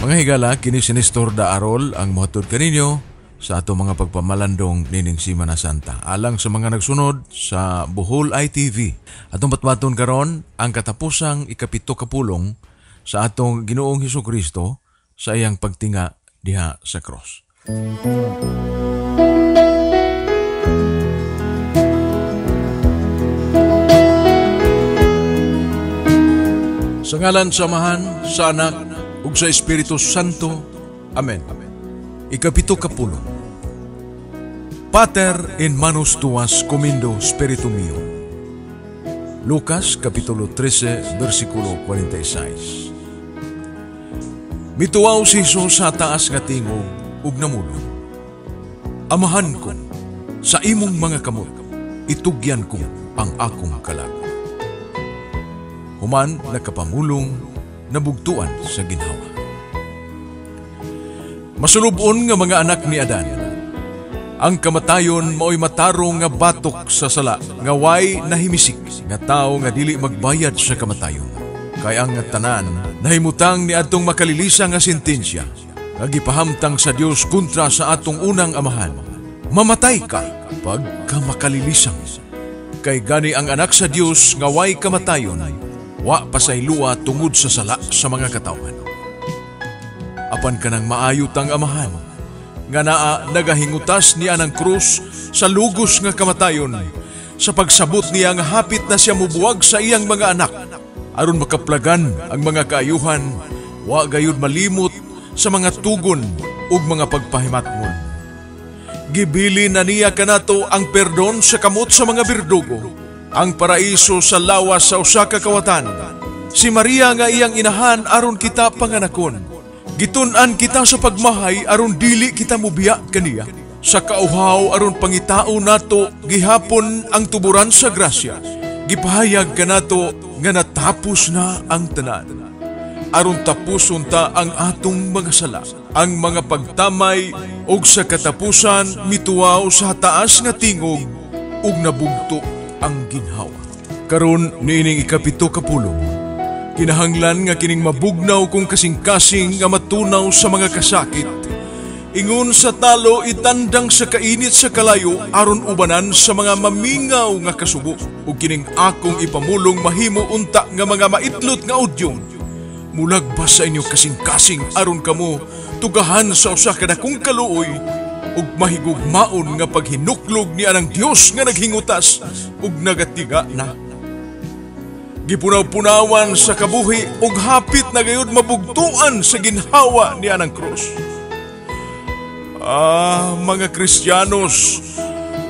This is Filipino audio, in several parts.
Mga higala, kini si Nestor da Arol ang mohatod kaninyo sa ato mga pagpamalandong nining Semana Santa. Alang sa mga nagsunod sa Bohol ITV. Atong batbaton karon ang katapusang ikapito kapulong sa atong Ginoong Hesukristo sa iyang pagtinga diha sa cross. Sa ngalan sa Amahan, sa Anak, ug sa Espiritu Santo. Amen. Ikapito kapulong. Pater in manus tuas comindo spiritum mio. Lucas kapitulo 13 versikulo 46. Mituaw si Jesus sa taas nga tingog ug namulong. Amahan ko, sa imong mga kamot, itugyan ko ang akong kalag. Human nakapamulong, nabugtuan sa ginhawa. Masulubon nga mga anak ni Adan, ang kamatayon mao'y matarong nga batok sa sala, nga way nahimisik, nga tao nga dili magbayad sa kamatayon. Kaya ang tanan, nahimutang ni atong makalilisa nga sentensya, nga gipahamtang sa Dios kontra sa atong unang amahan. Mamatay ka pagka makalilisang. Kay gani ang anak sa Dios nga way kamatayon, wa pasaylua tungod sa sala sa mga katawan. Apan kanang maayot ang amahan, nga naa nagahingutas niya ng krus sa lugos nga kamatayon, sa pagsabot niya nga hapit na siya mubuwag sa iyang mga anak, aron makaplagan ang mga kaayuhan, wa gayud malimot sa mga tugon ug mga pagpahimatngon. Gibili na niya kanato ang perdon sa kamot sa mga birdugo, ang paraiso sa lawas sa usa ka kawatan. Si Maria nga iyang inahan aron kita panganakon. Gitun-an kita sa pagmahay aron dili kita mubiya kaniya. Sa kauhaw aron pangitao nato gihapon ang tuburan sa grasya. Gipahayag kanato nga natapos na ang tanan. Aron tapuson ta ang atong mga sala, ang mga pagtamay ug sa katapusan mituaw sa taas nga tingog ug nabugto ang ginhawa. Karon niining ikapito kapulong, kinahanglan nga kining mabugnaw kung kasing-kasing nga matunaw sa mga kasakit. Ingon sa talo itandang sa kainit sa kalayo aron ubanan sa mga mamingaw nga kasubo. Ug kining akong ipamulong mahimo unta nga mga maitlot nga udyong. Mulagbas sa inyo kasing-kasing aron kamo tugahan sa usa ka dakong kaluoy ug mahigugmaon nga paghinuklog ni anang Dios nga naghingutas ug nagatiga na. Gipunaw-punawan sa kabuhi ug hapit na gayud mabugtuan sa ginhawa ni anang krus. Mga Kristiyanos,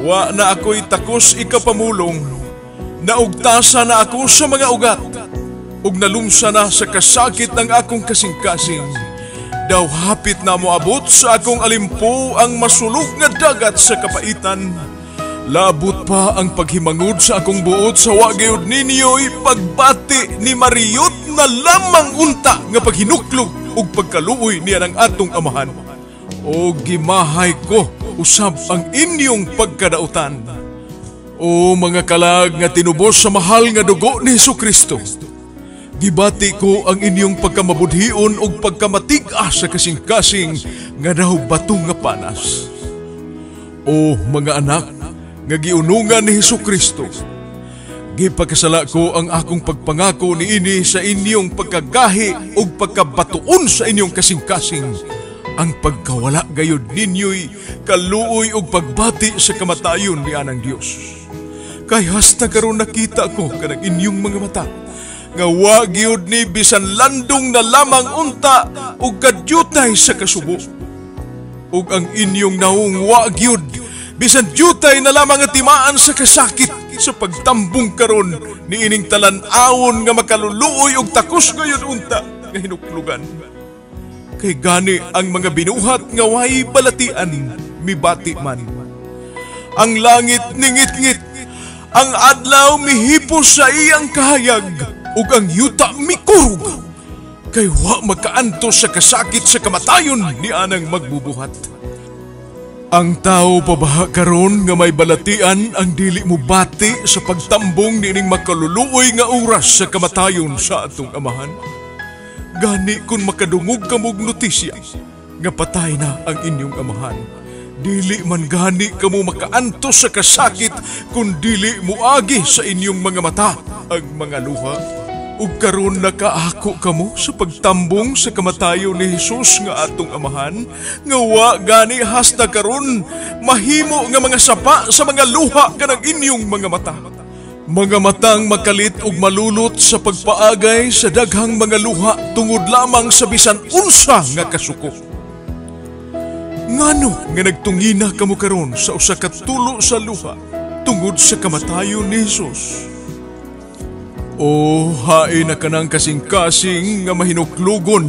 wa na ako'y takos ikapamulong, naugtasa na ako sa mga ugat, ug nalumsa na sa kasakit ng akong kasing-kasing. Daw hapit na moabot sa akong alimpo ang masulog nga dagat sa kapaitan. Labot pa ang paghimangod sa akong buot sa wagayod ninyo'y pagbati ni Mariot na lamang unta nga paghinuklog ug pagkaluoy niya ng atong amahan. O gimahay ko usab ang inyong pagkadautan. O mga kalag nga tinubos sa mahal nga dugo ni Hesukristo. Gibati ko ang inyong pagkamabudhion ug pagkamatig-a sa kasing-kasing nga daw batong nga panas. O mga anak, nga giunungan ni Hesukristo, gipakasala ko ang akong pagpangako niini sa inyong pagkagahi ug pagkabatuon sa inyong kasing-kasing, ang pagkawala gayud ninyo'y kaluoy ug pagbati sa kamatayon ni anang Dios. Kay hasta karon nakita ko kanang inyong mga mata, nga wa gyud ni bisan landong na lamang unta ug kadyutay sa kasubo. Ug ang inyong naong wa gyud bisan dyutay na lamang at timaan sa kasakit sa pagtambong karon ni ining talan-awon nga makaluluoy ug takos gayud unta nga hinuklugan. Kay gani ang mga binuhat nga way balatian mibati man. Ang langit ningit-ngit, ang adlaw mihipos sa iyang kahayag, ug ang yuta mikurog, kay wa makaanto sa kasakit sa kamatayon ni anang magbubuhat. Ang tao pabaha karon nga may balatian ang dili mo bati sa pagtambong nining makaluluoy nga oras sa kamatayon sa atong amahan. Gani kung makadungog kamog notisya nga patay na ang inyong amahan, dili man gani kamo makaantos sa kasakit kung dili muagi sa inyong mga mata ang mga luha. Ug karon nakaako kamo sa pagtambong sa kamatayon ni Hesus nga atong amahan, nga wa gani hasta karon mahimo nga mga sapa sa mga luha kanang inyong mga mata. Mga matang makalit ug malulot sa pagpaagay sa daghang mga luha tungod lamang sa bisan unsa nga kasuko. Ngano nga nagtungina kamo karon sa usa ka tulo sa luha tungod sa kamatayon ni Hesus? O hain na kanang kasing-kasing nga mahinuklugon,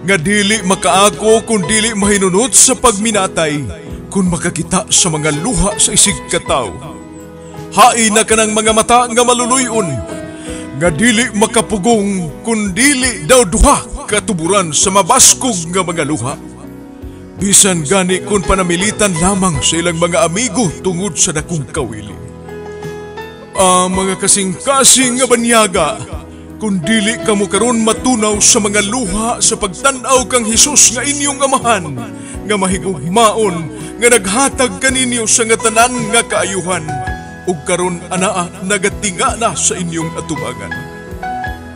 nga dili makaako kung dili mahinunot sa pagminatay, kung makakita sa mga luha sa isig kataw. Hain na kanang mga mata nga maluluyon, nga dili makapugong kung dili daw duha katuburan sa mabaskog nga mga luha. Bisan gani kung panamilitan lamang sa ilang mga amigo tungod sa dakong kawili. Mga kasing-kasing nga banyaga, kung dili kamo karon matunaw sa mga luha sa pagtanaw kang Hesus nga inyong amahan, nga mahigugmaon, nga naghatag kaninyo sa nga tanan nga kaayuhan, ug karon anaa nagatinga na sa inyong atubangan.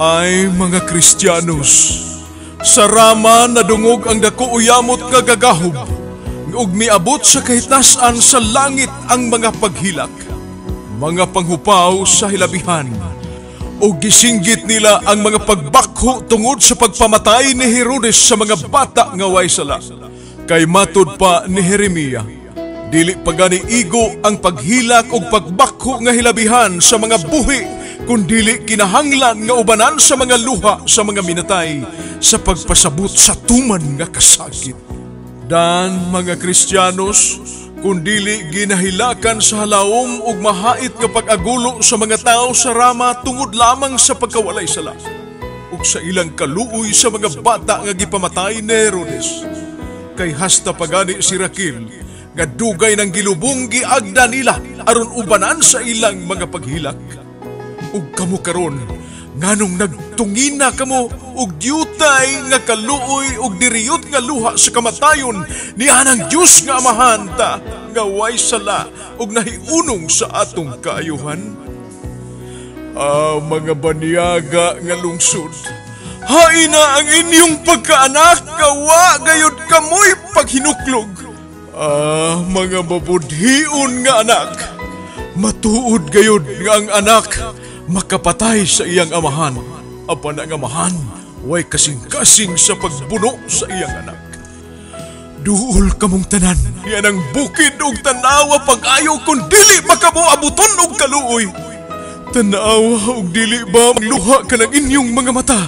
Ay mga Kristiyanos, sa Rama nadungog ang dako uyamot nga gagahob, ug miabot sa kahitasan sa langit ang mga paghilak. Mga panghupaw sa hilabihan, o gisinggit nila ang mga pagbakho tungod sa pagpamatay ni Herodes sa mga bata nga way sala. Kay matud pa ni Jeremia, dili pagani igo ang paghilak o pagbakho nga hilabihan sa mga buhi, kung dili kinahanglan nga ubanan sa mga luha sa mga minatay sa pagpasabot sa tuman nga kasakit. Dan mga Kristiyanos, kung dili ginahilakan sa halawom ug mahait nga pag-agulo sa mga tao sa Rama tungod lamang sa pagkawalay sala, ug sa ilang kaluoy sa mga bata nga gipamatay ni Herodes. Kay hasta pagani si Raquel, nga dugay ng gilubong giagda nila aron ubanan sa ilang mga paghilak. Ug kamo karon, nganong nagtungina kamo ug diyutay nga kaluoy ug diriyot nga luha sa kamatayon ni anang Dios nga amahan ta, nga way sala ug nahiunong sa atong kaayuhan. Mga banyaga nga lungsod, hain na ang inyong pagkaanak, kawa gayud kamoy paghinuklog. Mga mabudhion nga anak, matuod gayud nga ang anak makapatay sa iyang amahan, apan ang amahan way kasing-kasing sa pagbuno sa iyang anak. Duol kamong tanan, yan ang bukid og tanawa pag-ayo kung dili makabuabuton og kaluoy. Tanawa og dili ba magluha ka ng inyong mga mata,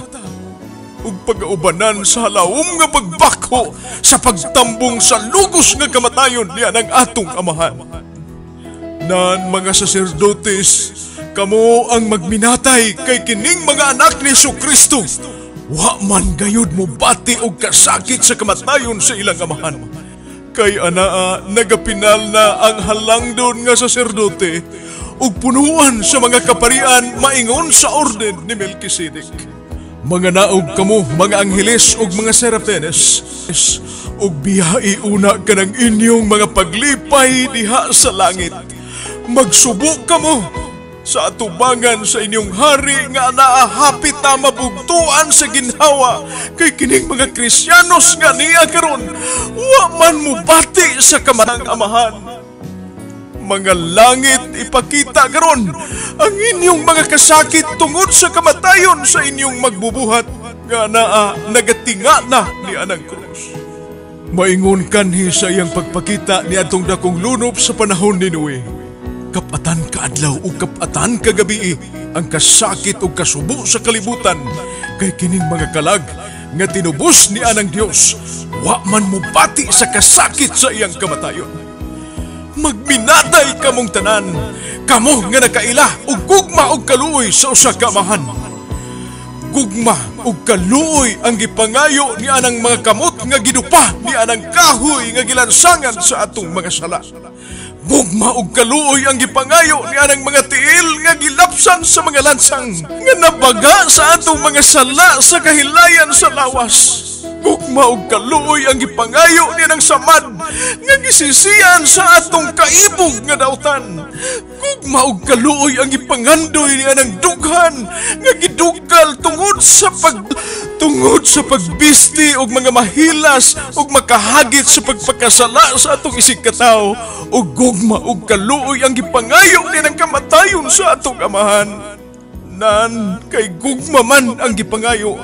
ug pag-aubanan sa halawom nga pagbakho sa pagtambong sa lugos nga kamatayon niya ng atong amahan. Nan mga saserdotes, kamo ang magminatay kay kining mga anak ni Jesucristo, wa man gayud mo bati og kasakit sa kamatayon sa ilang amahan. Kay anaa nagapinal na ang halangdon nga saserdote ug punuan sa mga kaparian maingon sa orden ni Melkisedek. Mga naog kamo, mga angheles ug mga serafines, ug biyai una kanang inyong mga paglipay diha sa langit. Magsubok kamo sa atubangan sa inyong hari nga naahapit na mabugtuan sa ginhawa, kay kining mga Kristiyanos nga niya karon wa man mubati sa kamatang amahan. Mga langit, ipakita karon ang inyong mga kasakit tungod sa kamatayon sa inyong magbubuhat nga nagatinga na ni anang krus. Maingon kanhi sa iyang pagpakita ni atong dakong lunop sa panahon ni Noe. Kapatan kaadlaw o kapatan kagabi ang kasakit o kasubo sa kalibutan, kay kining mga kalag nga tinubos ni anang Dios, wa man mubati sa kasakit sa iyang kamatayon. Magminatay kamong tanan, kamo nga nakaila og gugma og kaluoy sa usa ka amahan. Gugma og kaluoy ang gipangayo ni anang mga kamot nga gidupa ni anang kahoy nga gilansangan sa atong mga sala. Gugma og kaluoy ang gipangayo ni anang mga tiil nga gilapsan sa mga lansang nga nabaga sa atong mga sala sa kahilayan sa lawas. Gugma og kaluoy ang gipangayo ni anang samad nga gisisiyan sa atong kaibog nga dautan. Gugma og kaluoy ang gipangandoy ni anang dughan nga gidugkal tungod sa pagbisti og mga mahilas og makahagit sa pagpakasala sa atong isig katao. Ug gugma og kaluoy ang gipangayo ni anang kamatayon sa atong amahan. Nan kay gugma man ang gipangayo,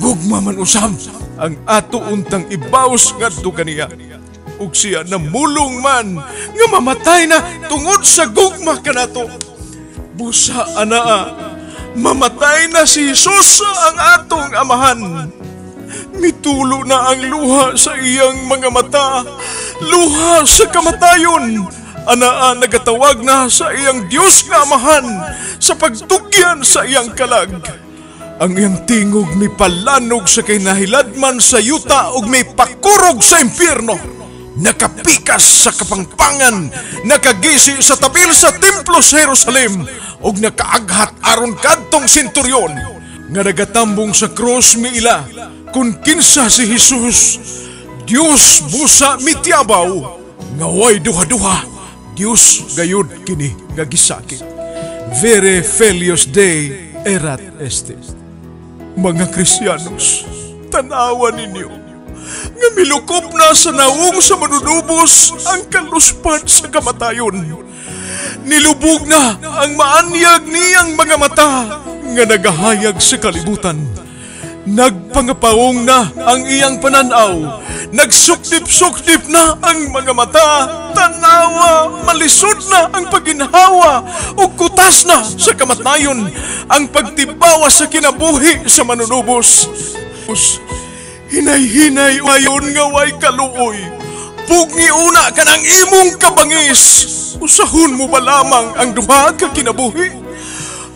gugma man usab ang ato untang ibaws ngadto kaniya. Ug siya namulong man nga mamatay na tungod sa gugma kanato. Busa anaa, mamatay na si Jesus ang atong amahan. Mitulo na ang luha sa iyang mga mata, luha sa kamatayon. Anaa nagatawag na sa iyang Dios nga amahan sa pagtugyan sa iyang kalag. Ang iyang tingog may palanog sa kinahiladman sa yuta ug may pakurog sa impyerno. Nakapikas sa kapangpangan, nakagisi sa tabil sa templo sa Jerusalem ug nakaaghat aron kadtong senturyon nga nagatambong sa krus miila kun kinsa si Jesus. Dios busa mityabaw nga way duha-duha, Dios gayud kini nga gisakit. Vere felios Dei erat estis. Mga Kristiyanos, tanawan ninyo nga milukop na sa naong sa manunubos ang kaluspad sa kamatayon. Nilubog na ang maanyag niyang mga mata nga nagahayag sa kalibutan. Nagpangapaong na ang iyang pananaw, nagsukdip-sukdip na ang mga mata, tanawa, malisod na ang paginhawa, ug kutas na sa kamatayon ang pagtibawa sa kinabuhi sa manunubos. Hinay-hinay ayon nga way kaluoy, pugni una ka ng imong kabangis, usahon mo ba lamang ang duha ka kinabuhi?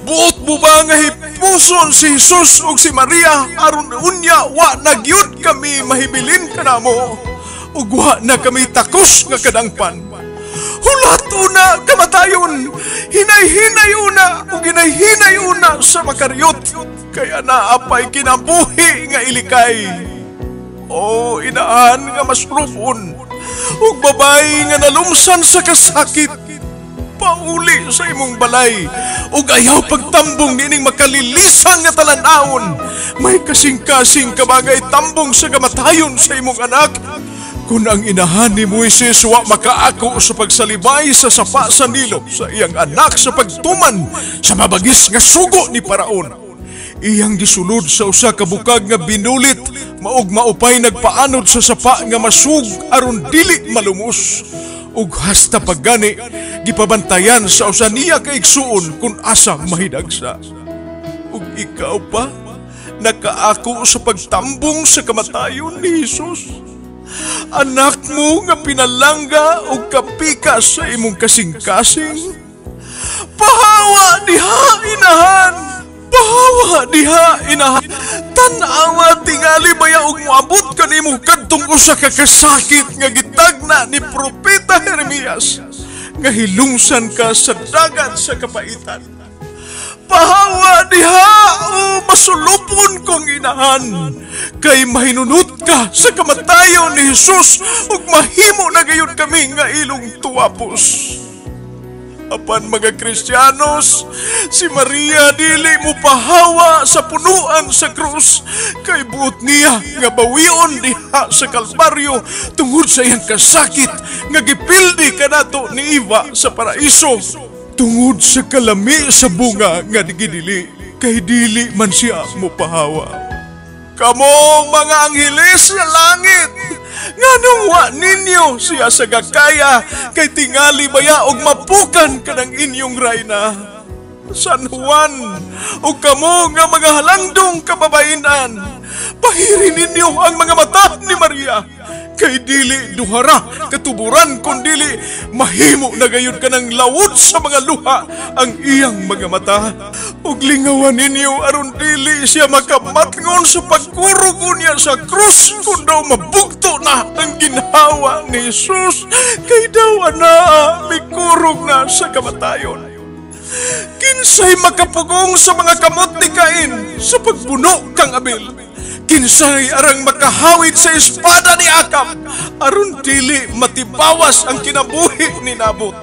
Buot mo ba nga hipuson si Jesus o si Maria aron unya wa nagyud kami mahibilin kanamo ug wa na kami takos nga kadangpan. Hulat una kamatayon, hinay-hinay una ug hinay-hinay una sa makaryot kaya naapay kinabuhi nga ilikay. O inaan nga masrupon ug babay nga nalumsan sa kasakit, pauli sa imong balay ug ayaw pagtambong nining makalilisang nga talan-awon. May kasing-kasing kabagay tambong sa kamatayon sa imong anak. Kung ang inahan ni Moises wa makaako sa pagsalibay sa sapa sa Nilo sa iyang anak sa pagtuman sa mabagis nga sugo ni Paraon, iyang gisulod sa usa ka bukag nga binulit maog maupay nagpaanod sa sapa nga masug aron dili malumos. Ug hasta paggani gipabantayan sa usa niya ka igsuon kung asa mahidagsa. Ug ikaw pa nakaako sa pagtambong sa kamatayon ni Jesus. Anak mo nga pinalangga ug kapikas sa imong kasing-kasing. Pahawa diha inahan, pahawa diha inahan. Tanawa tingali baya og moabot kanimo kadtong usa ka kasakit nga gitagna ni Propeta Jeremias nga hilungsan ka sa dagat sa kapaitan. Pahawa diha o masulupon kong inahan, kay mahinunot ka sa kamatayon ni Jesus ug mahimo na gayud kami nga ilong tuwapos. Apan mga Kristiyanos, si Maria dili mo pahawa sa punuan sa krus, kay buot niya nga bawion diha sa Kalbaryo tungod sa iyang kasakit nga gipildi kanato ni Eva sa paraiso. Tungod sa kalami sa bunga nga gidili, kay dili man siya mo pahawa. Kamo mga angheles sa langit, nganong wa ninyo siya sa gakaya, kay tingali baya og mapukan kanang inyong rayna. San Juan, o kamo nga mga halangdong kababainan, pahiri ninyo ang mga mata ni Maria, kay dili duhara katuburan kun dili mahimo na gayud kanang lawod sa mga luha ang iyang mga mata. Ug lingawan ninyo aron dili siya makamatngon sa pagkurog Mikurog niya sa krus kung daw mabugto na ang ginhawa ni Jesus. Kay daw mikurog na sa kamatayon. Kinsay makapugong sa mga kamot ni Cain sa pagbuno kang Abel. Kinsay arang makahawid sa espada ni Akab aron dili matibawas ang kinabuhi ni Nabot.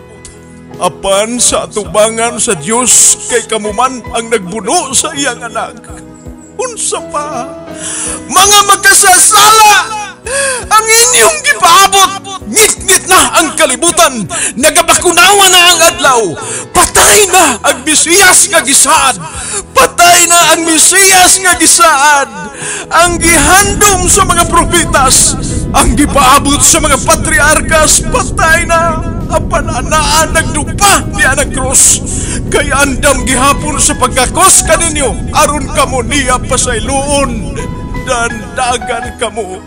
Apan sa atubangan sa Dios kay kamuman ang nagbuno sa iyang anak. Unsa pa? Mga magkasasala! Ang inyong gipaabot! Ngit-ngit na ang kalibutan! Nagabakunawa na ang adlaw! Patay na ang Mesiyas nga gisaad! Patay na ang Mesiyas nga gisaad! Ang gihandom sa mga propitas! Ang gipaabot sa mga patriarkas! Patay na! Apan anaan nagdupa niya ng krus. Kay andam gihapon sa pagkakos kaninyo aron kamo niya pasayloon. Dandagan kamo.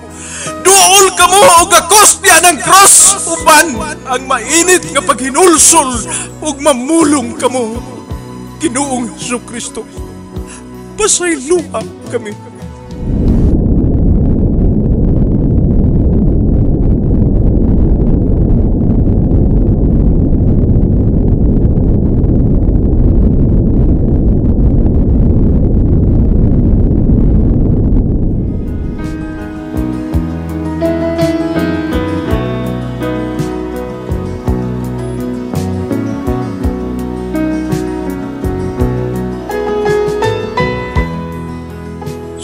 Duol kamo og gakos niya ng krus. Uban ang mainit nga paghinulsol ug mamulong kamo. Ginoong Jesucristo, pasayloa kami.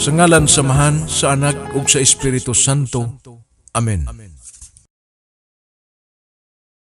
Sa ngalan samahan sa Anak ug sa Espiritu Santo. Amen.